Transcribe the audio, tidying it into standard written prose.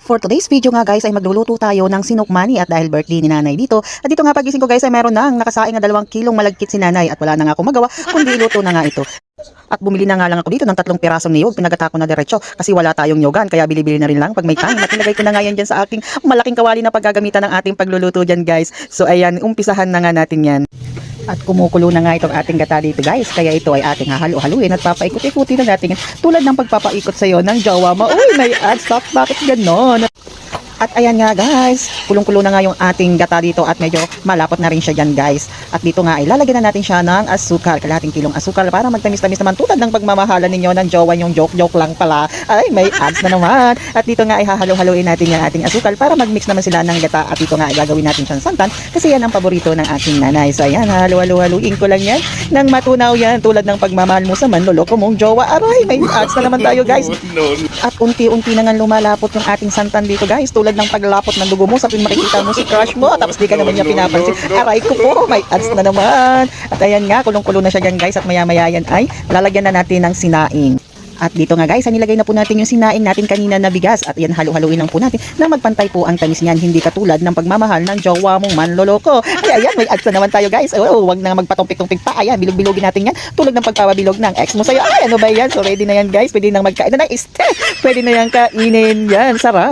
For today's video nga guys ay magluluto tayo ng sinukmani at dahil birthday ni nanay dito. At dito nga pagising ko guys ay meron nang nakasaing na 2 kilong malagkit si nanay at wala na nga akong magawa kundi luto na nga ito. At bumili na nga lang ako dito ng 3 pirasong niyog, pinagata ko na diretso kasi wala tayong niyogan kaya bili-bili na rin lang pag may time. At nilagay ko na nga yan dyan sa aking malaking kawali na paggagamitan ng ating pagluluto dyan guys. So ayan, umpisahan na nga natin yan. At kumukulo na nga itong ating gata dito guys. Kaya ito ay ating hahalo-haluin at papaikot-ikutin na natin yan. Tulad ng pagpapaikot sa'yo ng jowa mo. Uy, may ads, bakit ganon? At ayan nga guys, kulong-kulo na nga yung ating gata dito at medyo malapot na rin siya dyan guys. At dito nga ay lalagyan na natin siya ng asukal, kalahating kilong asukal para magtamis-tamis naman tulad ng pagmamahalan ninyo ng jowa yung joke-joke lang pala. Ay, may ads na naman. At dito nga ay hahalo-haloin natin yung ating asukal para mag-mix naman sila ng gata. At dito nga ay gagawin natin siyang santan kasi yan ang paborito ng ating nanay. So ayan, halo-halo-haluin ko lang yan nang matunaw yan tulad ng pagmamahal mo sa manloloko mong jowa. Aray, may ads na naman tayo guys. At unti-unti na nga lumalapot yung ating santan dito guys. Tulad ng paglapot ng dugo mo sa makikita mo si crush mo tapos di ka naman niya pinapansin. Aray ko po, may ads na naman. At ayan nga, kulong-kulo na siya dyan guys at maya-maya yan ay lalagyan na natin ng sinaing. At dito nga guys, nilagay na po natin yung sinaing natin kanina na bigas at yan halu-haluin lang po natin na magpantay po ang tamis niyan, hindi katulad ng pagmamahal ng jowa mong manloloko. Ay ayan, may ads na naman tayo guys. Oh, wag na magpatumpik-tumpik pa. Ayan, bilog-bilogin natin yan tulad ng pagpapabilog ng ex mo sa'yo. Ay, ano ba yan? So ready na yan guys, pwede nang magkain na ng iste. Pwede na yan kainin yan, sarap.